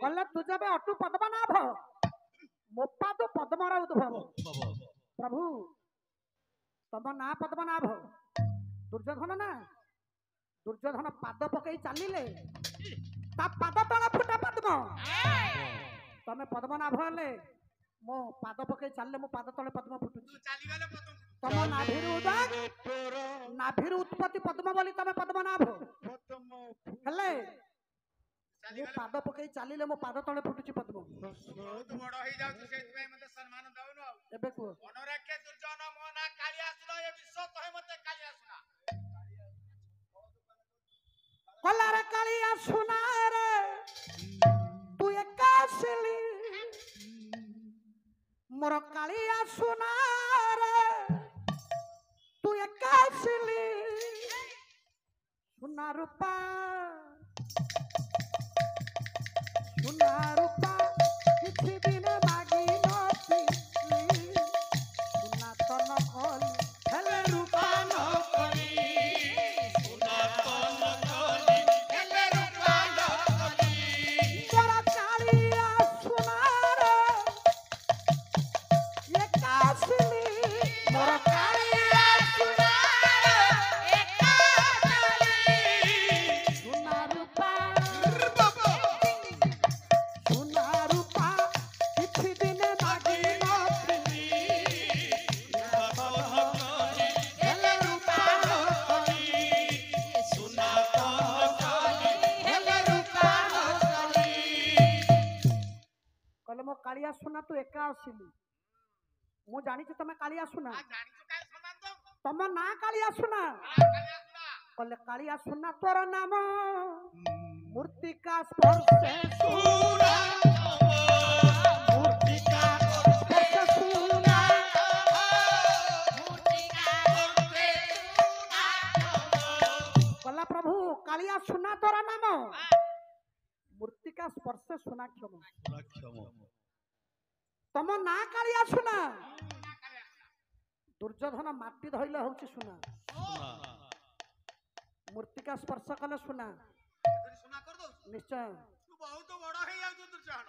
कहले तू जब अटु पद्मनाभ मोपा तो पद्मर उद्भव प्रभु तम ना पद्मनाभ दुर्योधन ना दुर्योधन पाद पकई चलिले ता पाद तले फुटा पद्म तमे पद्मनाभ हेले मो पाद पकई चलले मो पाद तले पद्म फुटुची तम नाभिरु उत्पत्ति पद्म बोली तमे पद्मनाभ हेले मो पाद पकई चलिले मो पाद तले फुटुची पद्म बहुत बड़ होई जाउ सेति भाई मते सम्मान दउनो एबे को मनोरखे दुर्जन मोना कालिया सुनो ये विश्व कहे मते कालिया सुना कलारे कालिया सुना रे तू एकासली मोर कालिया सुना रे तू एकासली सुना रूपा किछि दिन मागी नथी सुना तो न खोली हेले रूपा न खोली सुना तो न खोली हेले रूपा न खोली मोर कालिया सुना रे एकासली मोर कालिया सुना रे एकासली सुना रूपा किछि दिन मागी नथी हेले रूपा न खोली सुना तो न खोली हेले रूपा न खोली कहले मो कालिया सुना तू एका आसिली मु जानी तमे कालिया सुना जानिछु काय सम्मान दउ तम ना कालिया सुना कालिया सुना कहले कालिया सुना तोर नाम मूर्तिका स्पर्शे सुना मूर्तिका स्पर्शे सुना कहला प्रभु कालिया सुना तोर नाम मूर्तिका स्पर्शे सुना क्षम तम ना कालिया सुना दुर्योधन माटी धइले होउची सुना मूर्तिका स्पर्श कले सुना सुना कर दउ निश्चय तू बहुत बड़ होई जाउ दुर्जन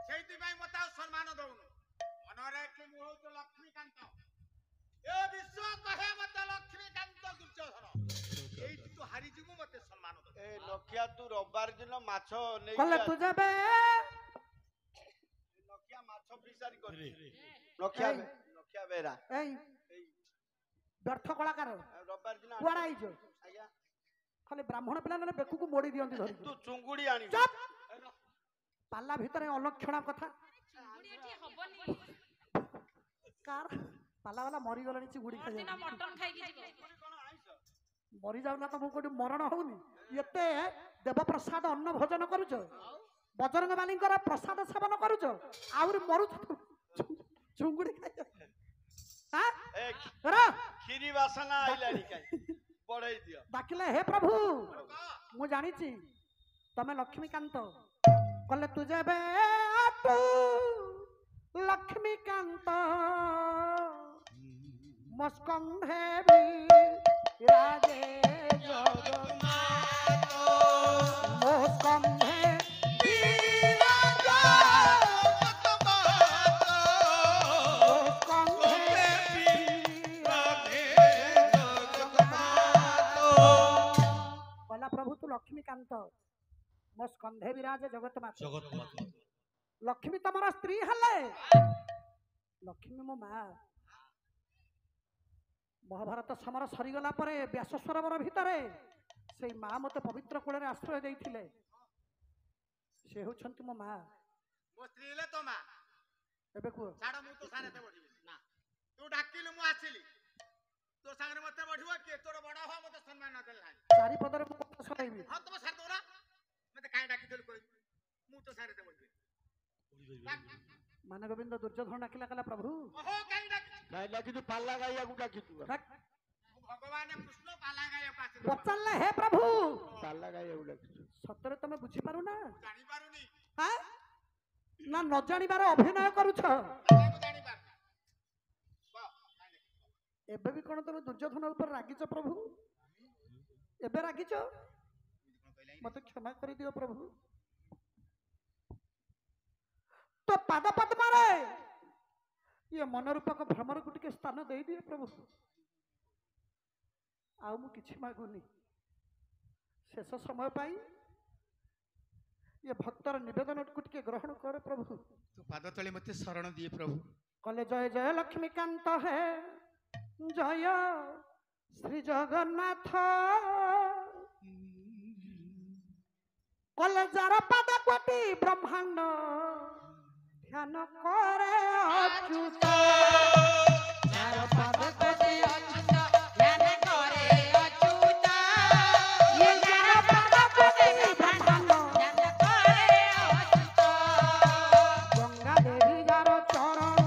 सेति भाई मते सम्मान दउनो मनोरखे मु हो तो लक्ष्मीकांत ए विश्व कहे मते लक्ष्मीकांत दुर्योधन एई तू हारि जिमु मते सम्मान दउ ए नखिया तू रविवार दिन माछ नै कले तू जबे नखिया माछ फिसारी कर नखिया बेरा एई व्यर्थ कलाकार रविवार दिन कुआडा आइजो आज्ञा खाली ब्राह्मण पिला ने बेकु को मोड़ी दियंती धरि तू चुंगुडी आनी चुप पाला भितरे अलक्षणा कथा चिंगुड़ी एठी हबनी कार पाला वाला मरी गलनी चिंगुड़ी खाइ दिना मटन खाइ की जिवो मरी जाउ ना तमु कोडी मरण होउनी एते देव प्रसाद अन्न भोजन करूछ बजरंग बालींकर प्रसाद सेवन करूछ आउर मरु चुंगुड़ी खाइ हां ए रा खीरी वासना आइलानी काई पढाई दियो डाकिले हे प्रभु मु जानिची तमे लक्ष्मीकांत कले तू जेबे आतु लक्ष्मीकांत मस्कंधे विराजे जगन्नाथ मस्कंधे विराजे मस्कंधे कहला प्रभु तू लक्ष्मीकांत मो स्कंधे विराजे जगत माता लक्ष्मी तमरा स्त्री हले लक्ष्मी मो माँ महाभारत समर सरीगला परे व्यास सरोवर भितरे से माँ मते पवित्र कूल आश्रय देइथिले से होछंती मो माँ मो स्त्री ले तो मा एबे को छाड़ मु तो सारे ते बढ़िबे ना तू डाकिलु मु आसिली तो संगे मते बढ़िबो के तोर बड़ा हो मते सम्मान न देला चारि पदरे मु कथा सराइबी हां तुम सारे तोरा मते काई डाकी देल कोइ मु तो सारे ते बढ़िबे मान गोविंद दुर्योधन डाकिला कला प्रभु ओहो काई डाकी तू पाल्ला गाइया गुटा कितु भगवान कृष्ण पाला गाय पास पचारले हे प्रभु पाल्ला गाइया गुटा सतरे तमे बुझी पारु ना जानि पारुनी हां ना न जानिबार अभिनय करूछ जानि पार एबे भी कोन तमे दुर्योधन ऊपर रागिछ प्रभु एबे रागिछ मते क्षमा करि दियो प्रभु तो पाद पद्मरे ये मन रूपक भ्रमर को टिके स्थान दे दिए प्रभु आउ मु किछि मागुनी शेष समय पाई ये भक्तर निवेदन को टिके ग्रहण करे प्रभु तू पाद तले मते शरण दिए प्रभु कले जय जय लक्ष्मीकांत है जय श्री जगन्नाथ कले जार पाद कोटि ब्रह्मांड ध्यान करे अच्युत जार पाद कोटि अच्युत ध्यान करे अच्युत ये जार पाद कोटि ब्रह्मांड ध्यान करे अच्युत गंगा देवी जार चरण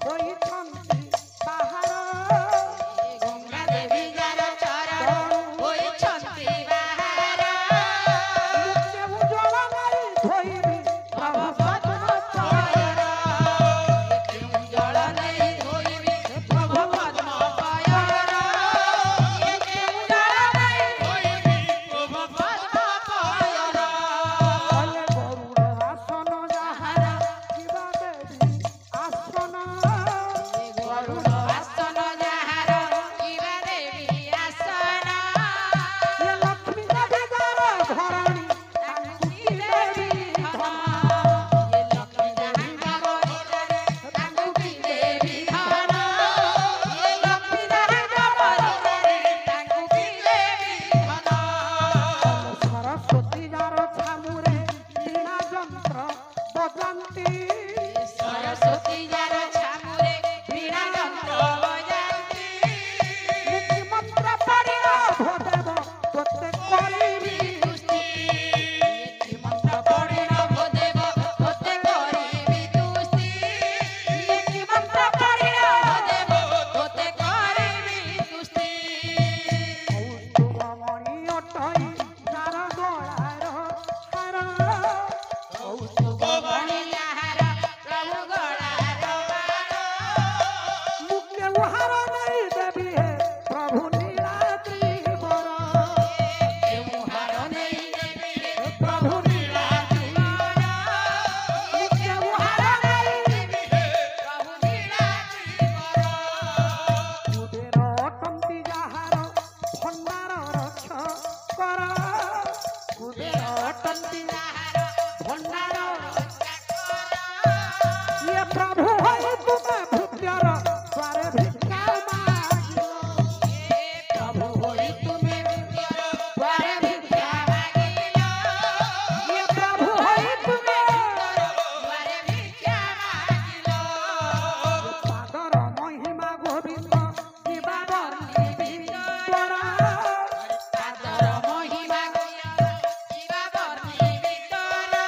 होई छंती बाहर गंगा देवी जार चरण होइछन्ति बाहर मुक्ते उज्ज्वल नारी धोइबी प्रभु पद्म पयर एके जल नै धोइबि प्रभु पद्म पयर एके जल नै धोइबि प्रभु पद्म पयर कले गरुड़ आसन जाहार शिवा देवी आसन गरुड़ आसन जाहार शिवा देवी आसन ये लक्ष्मी देवी जार धरणी तांकु की देवी धन ये लक्ष्मी जाहार तांकु की देवी धन ये लक्ष्मी जाहार तांकु की देवी धन सरस्वती जार छामुरे लीला यंत्र बजान्ती सरस्वती जार छामुरे वीणा यंत्र बजान्ति मुक्ति मंत्र पढ़िया भोदेव तोते करिबी तुष्टि एति मंत्र पढ़िन भोदेव तोते करिबि तुष्टि एति मंत्र पढ़िन भोदेव तोते करिबि तुष्टि कौस्तुभमणि अटई जार गଳାର हार कौस्तुभमणि याहार प्रभु गଳାର ବାଣ मुक्ते उहार नहीं देवी है प्रभु नीलाद्री बर मुहार नेई देबि हे प्रभु नीलाद्री मुक्ते उहार नहीं देबि हे प्रभु नीलाद्रि बर कुबेर अटंती जाहार भंडार रक्ष कर कुबेर अटंती याहार भंडार रक्षा कर ये प्रभु है तुम्हें भूत्यर द्वारे भिक्षा मागिलो हे प्रभु होई तुमे द्वारे भिक्षा मागिल ये प्रभु है तुम्हें द्वारे भिक्षा मागिल पादर महिमा गोविंद शिवा वर्णिबी तोरा आदर महिमा शिवा वर्णिबि तोरा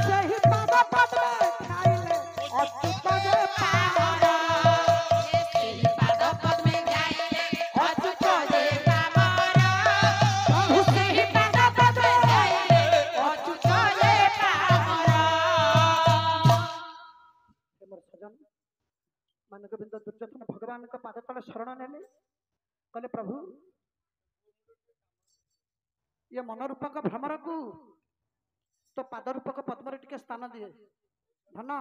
ସେହି ପାଦ ପଦ୍ମେ ଖାଇଲେ ଅଚ୍ୟୁତ ଯେ ପାମର ସେହି ପାଦ ପଦ୍ମେ ଗାଇଲେ ଅଚ୍ୟୁତ ଯେ ପାମର ପ୍ରଭୁ ସେହି ପାଦ ପଦ୍ମେ ଗାଇଲେ ଅଚ୍ୟୁତ ଯେ ପାମର ମୋର ସଜନ ମାନ ଗୋବିନ୍ଦ ଦୁର୍ଯ୍ୟୋଧନ ଭଗବାନଙ୍କ ପାଦ ତଳେ ଶରଣ ନେଲେ କହିଲେ ପ୍ରଭୁ ये मन रूपक भ्रमर को तो पाद रूपक पद्मरे टिके स्थान दिए धन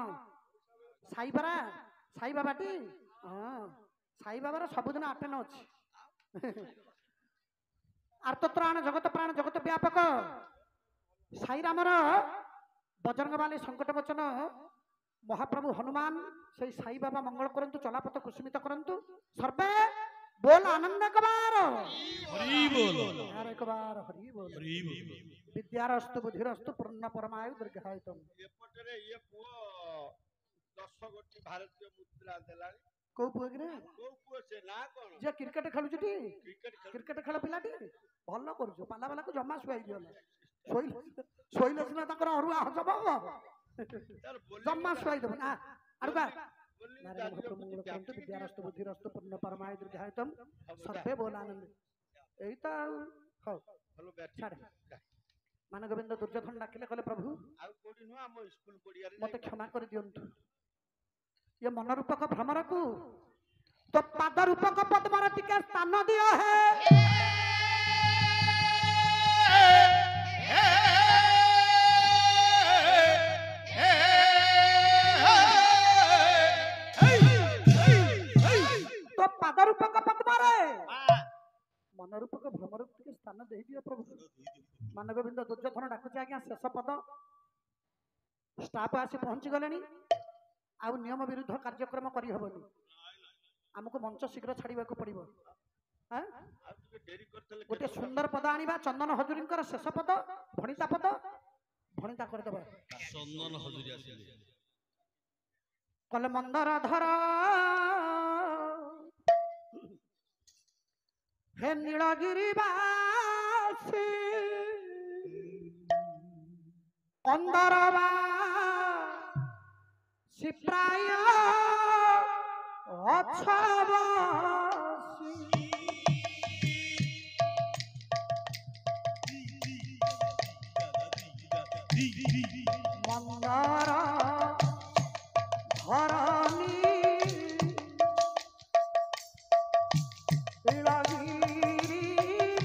साई बाबा हाँ साई बाबार सबुदिन आटेन अच्छी आर्तत्राण जगत प्राण जगत व्यापक साई रामर बजरंग बाली संकट वचन महाप्रभु हनुमान से साई बाबा मंगल करंतु चलापथ कुसुमित करंतु सर्वे बोल आनंद कबार हरि बोल यार एक बार हरि बोल हरि बोल विद्यारस्तु बुद्धिरस्तु पूर्ण परमायु दीर्घायुतम एपटरे ये पुओ 10 गोटी भारतीय मुद्रा देलानी को पुगरे को पुओ से ना कोन जे क्रिकेट खेलुछटी क्रिकेट खेल क्रिकेट खेल पिलाटी भल करूछु पाला वाला को जम्मा सुआई दियो सोइले सिना तकर अरुआ हजब यार बोली जम्मा सुआई देबो ना अरुआ बोली नारायण महाप्रभु मंगल करंतु विद्यारस्तु बुद्धिरस्तु पूर्ण परमायु दीर्घायुतम सर्वे बोल आनंद एई त हो हेलो बैठ छाड़ मान गोविंद दुर्योधन डाकिले कहले प्रभु आ कोडी नु हम स्कूल पडिया रे मते क्षमा कर दियंतु ये मन रूपक भ्रमर को तो पाद रूपक पद्मर टिके स्थान दियो है ପ୍ରଭୁ ମାନଗୋବିନ୍ଦ ଦୁର୍ଯ୍ୟୋଧନ ଡାକୁଛି ଆଜ୍ଞା ଶେଷ ପଦ ଷ୍ଟାଫ ଆସି ପହଞ୍ଚି ଗଲେଣି ଆଉ ନିୟମ ବିରୁଦ୍ଧ କାର୍ଯ୍ୟକ୍ରମ କରିହେବନି ଆମକୁ ମଞ୍ଚ ଶୀଘ୍ର ଛାଡ଼ିବାକୁ ପଡ଼ିବ ଆଉ ଟିକେ ଡେରି କରିଦେଲେ ଗୋଟେ ସୁନ୍ଦର ପଦ ଆଣିବା ଚନ୍ଦନ ହଜୁରୀଙ୍କର ଶେଷ ପଦ ଭଣିତା କରିଦେବା ଚନ୍ଦନ ହଜୁରୀ ଆସିଲେ କଲେ ମନ୍ଦର ଧର ହେ ନୀଳଗିରି ବାସୀ ଅନ୍ଦର ବାସୀ ପ୍ରାୟ ଅଛବାସୀ ମନ୍ଦର ଧରଣୀ ନୀଳଗିରି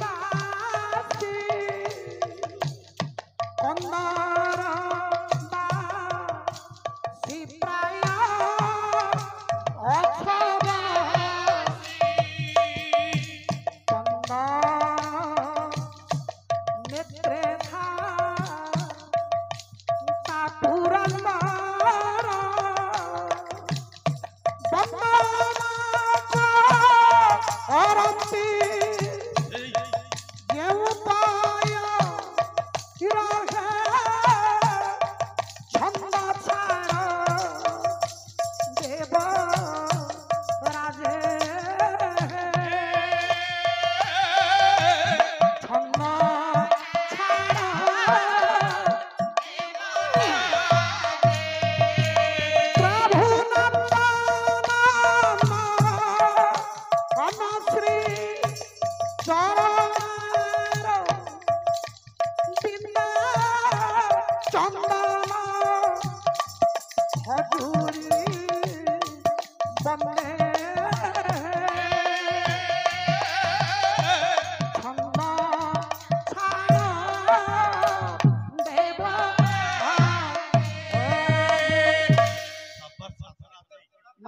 ବାସୀ ଅନ୍ଦର ବାସୀ ପ୍ରାୟ ଅଛବାସୀ ଚନ୍ଦନ ନେତ୍ରେ ପୁରନ୍ଦର ଅରନ୍ତି ଯେଉଁ ପାୟ ରହେ ଛନ୍ଦ ଛାଡ଼ ଦେବ ରାଜେ ଛନ୍ଦ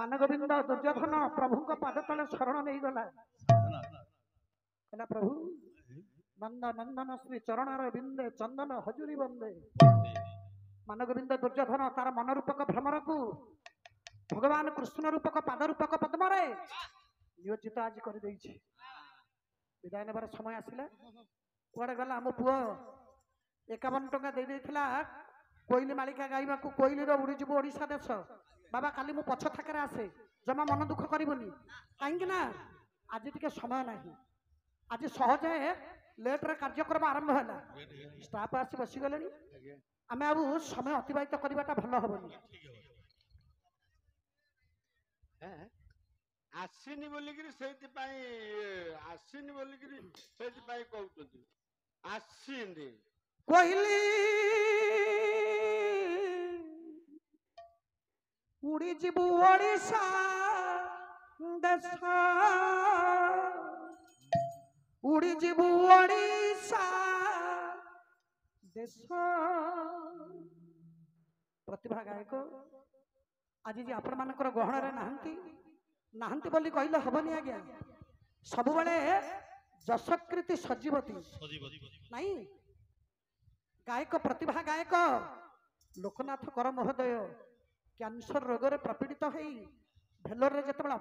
ମାନଗୋବିନ୍ଦ ଦୁର୍ଯ୍ୟୋଧନ ପ୍ରଭୁଙ୍କ ପାଦ ତଳେ ଶରଣ ନେଇଗଲା କହିଲା ପ୍ରଭୁ ନନ୍ଦ ନନ୍ଦନ ଶ୍ରୀ ଚରଣର ବିନ୍ଦେ ଚନ୍ଦନ ହଜୁରୀ ବନ୍ଦେ ମାନଗୋବିନ୍ଦ ଦୁର୍ଯ୍ୟୋଧନ ତାର ମନ ରୂପକ ଭ୍ରମରକୁ ଭଗବାନ କୃଷ୍ଣ ରୂପକ ପାଦ ରୂପକ ପଦ୍ମରେ ନିୟୋଜିତ ଆଜି କରିଦେଇଛି ବିଦାୟ ନେବାର ସମୟ ଆସିଲା କୁଆଡେ ଗଲା ଆମ ପୁଅ 51 ଟଙ୍କା ଦେଇଦେଇଥିଲା କୋଇଲି ମାଳିକା ଗାଇବାକୁ କୋଇଲିର ଉଡ଼ିଯିବୁ ଓଡ଼ିଶା ଦେଶ ବାବା କାଲି ମୁଁ ପଛ ଥାକରେ ଆସେ ଜମା ମନ ଦୁଃଖ କରିବୁନି କାହିଁକି ନା ଆଜି ଟିକେ ସମୟ ନାହିଁ ଆଜି ସହଜେ ଲେଟ୍ରେ କାର୍ଯ୍ୟକ୍ରମ ଆରମ୍ଭ ହେଲା ଷ୍ଟାଫ ଆସି ବସିଗଲେଣି ଆମେ ଆଉ ସମୟ ଅତିବାହିତ କରିବାଟା ଭଲ ହବନି ଆସିନି ବୋଲିକିରି ସେଇଥିପାଇଁ କହୁଛନ୍ତି ଆସିନି କହିଲି ଉଡ଼ିଯିବୁ ଓଡ଼ିଶା ଦେଶ ଉଡ଼ିଯିବୁ ଓଡ଼ିଶା ଦେଶ ପ୍ରତିଭା ଗାୟକ ଆଜି ଯେ ଆପଣମାନଙ୍କର ଗହଣରେ ନାହାନ୍ତି ବୋଲି କହିଲେ ହବନି ଆଜ୍ଞା ସବୁବେଳେ ଯଶକୀର୍ତ୍ତି ସଜୀବତୀ ନାଇଁ ଗାୟକ ପ୍ରତିଭା ଗାୟକ ଲୋକନାଥ କର ମହୋଦୟ କ୍ୟାନ୍ସର ରୋଗରେ ପ୍ରପୀଡ଼ିତ ହେଇ ଭେଲୋରରେ ଯେତେବେଳେ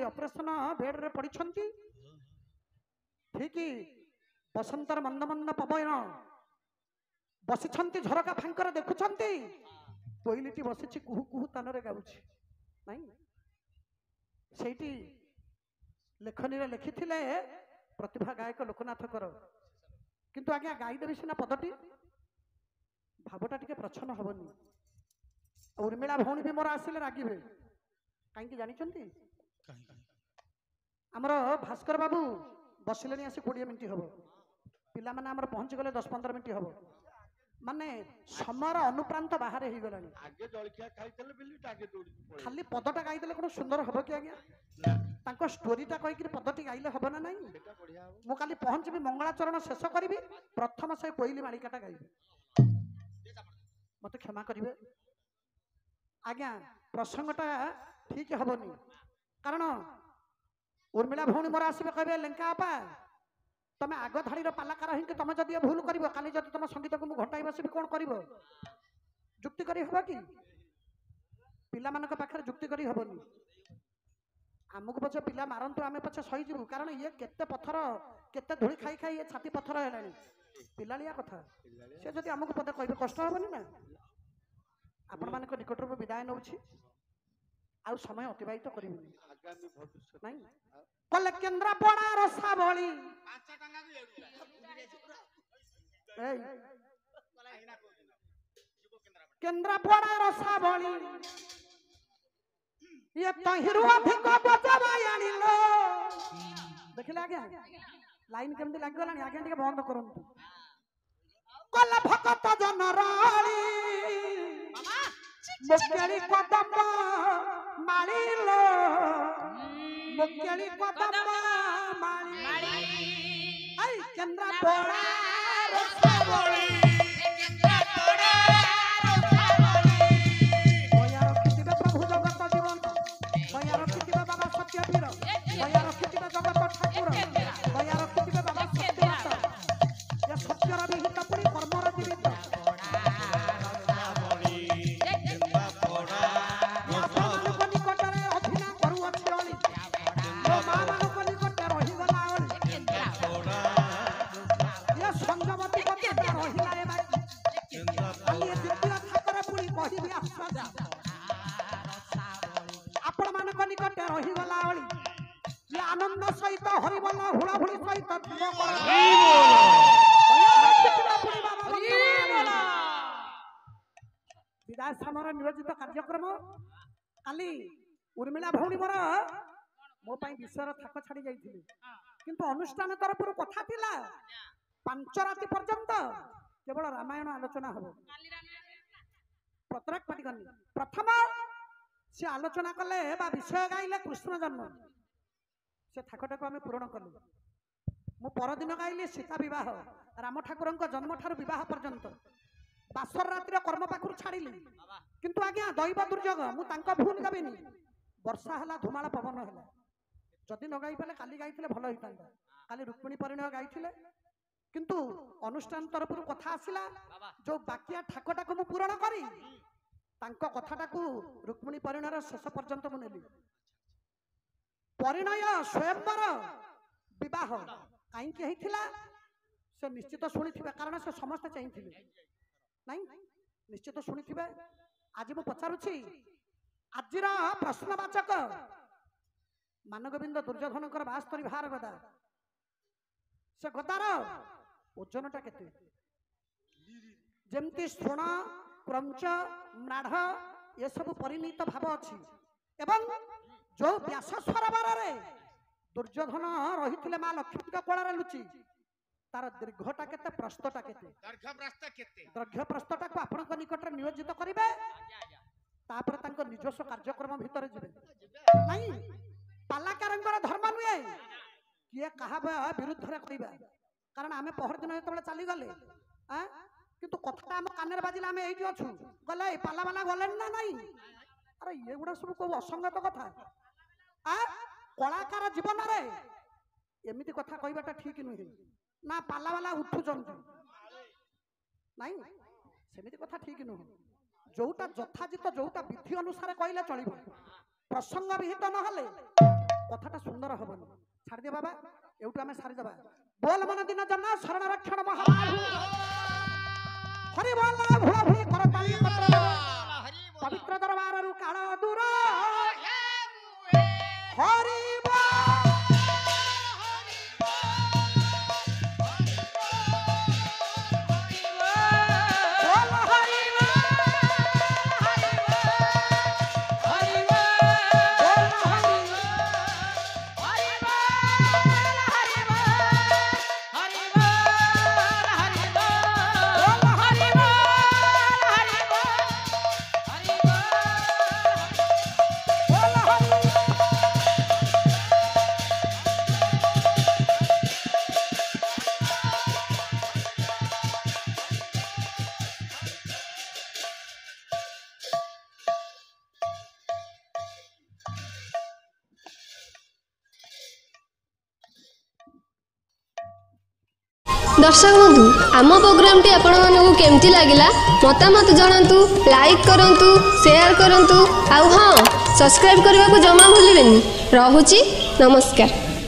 ଅପରେସନ ବେଡରେ ପଡ଼ିଛନ୍ତି ଠିକ ବସନ୍ତର ମନ୍ଦ ମନ୍ଦ ପବନ ବସିଛନ୍ତି ଝରକା ଫାଙ୍କରେ ଦେଖୁଛନ୍ତି କୋଇଲିଟି ବସିଛି କୁହୁ କୁହୁ ତାନରେ ଗାଉଛି ନାଇଁ ସେଇଠି ଲେଖନୀରେ ଲେଖିଥିଲେ ପ୍ରତିଭା ଗାୟକ ଲୋକନାଥ କର କିନ୍ତୁ ଆଜ୍ଞା ଗାଇଦେବି ସିନା ପଦଟି ଭାବଟା ଟିକେ ପ୍ରଚ୍ଛନ୍ନ ହବନି ଉର୍ମିଳା ଭଉଣୀ ବି ମୋର ଆସିଲେ ରାଗିବେ କାହିଁକି ଜାଣିଛନ୍ତି ଆମର ଭାସ୍କର ବାବୁ ବସିଲେଣି ଆସି 20 ମିନିଟ୍ ହବ ପିଲାମାନେ ଆମର ପହଞ୍ଚିଗଲେ 10-15 ମିନିଟ୍ ହବ ମାନେ ସମୟର ଅନୁପ୍ରାନ୍ତ ବାହାରେ ହେଇଗଲାଣି ଆଗେ ଜଳଖିଆ ଖାଇଥିଲେ ବୋଲି ଆଗେ ଦୌଡ଼ିକି ପଳେଇଲେ ଖାଲି ପଦଟା ଗାଇଦେଲେ କ'ଣ ସୁନ୍ଦର ହବ କି ଆଜ୍ଞା ତାଙ୍କ ଷ୍ଟୋରିଟା କହିକିରି ପଦଟି ଗାଇଲେ ହବ ନା ନାହିଁ ସେଟା ବଢିଆ ହବ ମୁଁ କାଲି ପହଞ୍ଚିବି ମଙ୍ଗଳାଚରଣ ଶେଷ କରିବି ପ୍ରଥମ ସେ କୋଇଲି ମାଳିକାଟା ଗାଇବି ମତେ କ୍ଷମା କରିବେ ଆଜ୍ଞା ପ୍ରସଙ୍ଗଟା ଠିକ ହବନି କାରଣ ଉର୍ମିଳା ଭଉଣୀ ମୋର ଆସିବେ କହିବେ ଲେଙ୍କା ଆପା ତମେ ଆଗ ଧାଡ଼ିର ପାଲାକାର ହେଇକି ତମେ ଯଦି ଭୁଲ କରିବ କାଲି ଯଦି ତମ ସଙ୍ଗୀତକୁ ମୁଁ ଘଣ୍ଟାଇ ବସିବି କଣ କରିବ? ଯୁକ୍ତି କରି ହବ କି? ପିଲାମାନଙ୍କ ପାଖରେ ଯୁକ୍ତି କରି ହବନି। ଆମକୁ ପଛେ ପିଲା ମାରନ୍ତୁ ଆମେ ପଛେ ସହିଯିବୁ, କାରଣ ଇଏ କେତେ ପଥର କେତେ ଧୂଳି ଖାଇ ଖାଇ ଇଏ ଛାତି ପଥର ହେଲାଣି। ପିଲାଳିଆ କଥା ସେ ଯଦି ଆମକୁ ପଦେ କହିବେ କଷ୍ଟ ହବନି ନା? ଆପଣମାନଙ୍କ ନିକଟରୁ ମୁଁ ବିଦାୟ ନେଉଛି, ଆଉ ସମୟ ଅତିବାହିତ କରିବିନି। ଆଗାମୀ ଭବିଷ୍ୟତ ନାଇଁ କଲେ କେନ୍ଦ୍ରାପଡ଼ା ରସାବଳି 5 ଟଙ୍କା ବି ଏଡୁଆ ଏଇ ଏଇନା କୋଉଦିନ ଯିବ କେନ୍ଦ୍ରାପଡ଼ା କେନ୍ଦ୍ରାପଡ଼ା ରସାବଳି ଇଏ ତହିଁରୁ ଅଧିକ ବଜାବାଇ ଆଣିଲ। ଦେଖିଲେ ଆଜ୍ଞା ଲାଇନ କେମିତି ଲାଗିଗଲାଣି? ଆଜ୍ଞା ଟିକେ ବନ୍ଦ କରନ୍ତୁ। କଲା ଭକତ ଜନରାଳି ମୁକେଳି କଦମ୍ବ ମାଳିଲ, ମୁକେଳି କଦମ୍ବ ମାଳି ଆଇ କେନ୍ଦ୍ରାପଡ଼ା ରସାବଳି ଦୟା ରଖିଥିବେ ପ୍ରଭୁ ଜଗତ ଜୀବନ, ଦୟା ରଖିଥିବେ ବାବା ସତ୍ୟବୀର, ଦୟା ରଖିଥିବେ ଜଗତ ଠାକୁର, ଦୟା ରଖିଥିବେ ବାବା ସତ୍ୟବ୍ରତ। ଏ ସତ୍ୟର ବିହିତ ପୁଣି କର୍ମର ଜୀବିତ। ଆପଣମାନଙ୍କ ନିକଟରେ ଅଭିନୟ କରୁଅଛି ଅଳି, ମୋ ମାମାନଙ୍କ ନିକଟରେ ରହିଗଲା ଅଳି। ଏ ସଂଯମତି କଥାଟା ରହିଲା ଏ ବାକି, କାଲି ଏ ଦ୍ୱିତୀୟ ଥାକରେ ପୁଣି କହିବି ଆଶ୍ୱାସ। ଆପଣମାନଙ୍କ ନିକଟରେ ରହିଗଲା ଅଳି, ଇଏ ଆନନ୍ଦ ସହିତ ହରିବୋଲ ହୁଳହୁଳି ସହିତ ଥିବ କର। ବିଦାୟ ସମର ନିୟୋଜିତ କାର୍ଯ୍ୟକ୍ରମ କାଲି ଉର୍ମିଳା ଭଉଣୀ ମୋର ମୋ ପାଇଁ ବିଷୟର ଥାକ ଛାଡ଼ି ଯାଇଥିଲେ, କିନ୍ତୁ ଅନୁଷ୍ଠାନ ତରଫରୁ କଥା ଥିଲା 5 ରାତି ପର୍ଯ୍ୟନ୍ତ କେବଳ ରାମାୟଣ ଆଲୋଚନା ହବ। ପ୍ରତ୍ୟେକ ପାଟିଗନି ପ୍ରଥମ ସେ ଆଲୋଚନା କଲେ ବା ବିଷୟ ଗାଇଲେ କୃଷ୍ଣ ଜନ୍ମ, ସେ ଥାକଟାକୁ ଆମେ ପୂରଣ କଲୁ। ମୁଁ ପରଦିନ ଗାଇଲି ସୀତା ବିବାହ, ରାମ ଠାକୁରଙ୍କ ଜନ୍ମ ଠାରୁ ବିବାହ ପର୍ଯ୍ୟନ୍ତ। ବାସର ରାତିର କର୍ମ ପାଖରୁ ଛାଡ଼ିଲି, କିନ୍ତୁ ଆଜ୍ଞା ଦୈବ ଦୁର୍ଯୋଗ ମୁଁ ତାଙ୍କ ଭୁଲ ଦେବିନି। ବର୍ଷା ହେଲା, ଧୁମାଳ ପବନ ହେଲା, ଯଦି ନ ଗାଇ ପାରିଲେ କାଲି ଗାଇଥିଲେ ଭଲ ହେଇଥାନ୍ତା। କାଲି ରୁକ୍ମିଣୀ ପରିଣୟ ଗାଇଥିଲେ, କିନ୍ତୁ ଅନୁଷ୍ଠାନ ତରଫରୁ କଥା ଆସିଲା ଯୋଉ ବାକିଆ ଠାକଟାକୁ ମୁଁ ପୂରଣ କରି ତାଙ୍କ କଥାଟାକୁ ରୁକ୍ମିଣୀ ପରିଣୟର ଶେଷ ପର୍ଯ୍ୟନ୍ତ ମୁଁ ନେଲି। ପରିଣୟ ସ୍ୱୟଂବର ବିବାହ କାହିଁକି ହେଇଥିଲା ସେ ନିଶ୍ଚିତ ଶୁଣିଥିବେ, କାରଣ ସେ ସମସ୍ତେ ଚାହିଁଥିଲେ। ନାଇଁ ନିଶ୍ଚିତ ଶୁଣିଥିବେ। ଆଜି ମୁଁ ପଚାରୁଛି, ଆଜିର ପ୍ରଶ୍ନବାଚକ ମାନଗୋବିନ୍ଦ ଦୁର୍ଯ୍ୟୋଧନଙ୍କର 72 ଭାର ଗଦା, ସେ ଗଦାର ଓଜନଟା କେତେ? ଯେମିତି ଶୃଣ କ୍ରଞ୍ଚ ମ୍ରାଢ ଏସବୁ ପରିଣୀତ ଭାବ ଅଛି, ଏବଂ ଯୋଉ ବ୍ୟାସ ସରୋବରରେ ଦୁର୍ଯ୍ୟୋଧନ ରହିଥିଲେ ମା ଲକ୍ଷ୍ମୀଙ୍କ କୋଳରେ ଲୁଚି, ତାର ଦୀର୍ଘଟା କେତେ, ପ୍ରସ୍ଥଟା କେତେ? ଦୈର୍ଘ୍ୟ ପ୍ରସ୍ଥଟାକୁ ଆପଣଙ୍କ ନିକଟରେ ନିୟୋଜିତ କରିବେ, ତାପରେ ତାଙ୍କ ନିଜସ୍ୱ କାର୍ଯ୍ୟକ୍ରମ ଭିତରେ ଯିବେ। ନାଇଁ ପାଲାକାରଙ୍କର ଧର୍ମ ନୁହେଁ କିଏ କାହା ବିରୁଦ୍ଧରେ କହିବା, କାରଣ ଆମେ ପହରଦିନ ଯେତେବେଳେ ଚାଲିଗଲେ କିନ୍ତୁ କଥାଟା ଆମ କାନରେ ବାଜିଲା, ଆମେ ଏଇଠି ଅଛୁ, ଗଲେ ଏଇ ପାଲାବାଲା ଗଲେଣି ନା ନାଇଁ? ଆରେ ଏଗୁଡ଼ା ସବୁ କୋଉ ଅସଙ୍ଗତ କଥା? କଳାକାର ଜୀବନରେ ଏମିତି କଥା କହିବାଟା ଠିକ ନୁହେଁ ନା। ପାଲାବାଲା ଉଠୁଛନ୍ତି, ନାଇଁ ସେମିତି କଥା ଠିକ ନୁହେଁ। ଯୋଉଟା ଯଥାଯିତ, ଯୋଉଟା ବିଧି ଅନୁସାରେ କହିଲେ ଚଳିବ, ପ୍ରସଙ୍ଗ ବିହିତ ନହେଲେ କଥାଟା ସୁନ୍ଦର ହବନି। ଛାଡ଼ିଦିଅ ବାବା, ଏଇଠୁ ଆମେ ସାରିଦେବା। ବୋଲ ମନ ଦିନ ଜନ୍ମ ଶରଣ ରକ୍ଷଣ ମହାବାହୁ, ହରି ବୋଲ ଭୁଳ ଭୁଳି କରତାଳି ପତ୍ର, ପବିତ୍ର ଦରବାରରୁ କାଳ ଦୂର, ହରି दर्शक बंधु आम प्रोग्राम टी आपण मानक केमती लागला मतामत जणांतु लाइक करंतु शेयर करंतु आउ हाँ सब्सक्राइब करने को जमा भूलिबेनी। रहुची नमस्कार।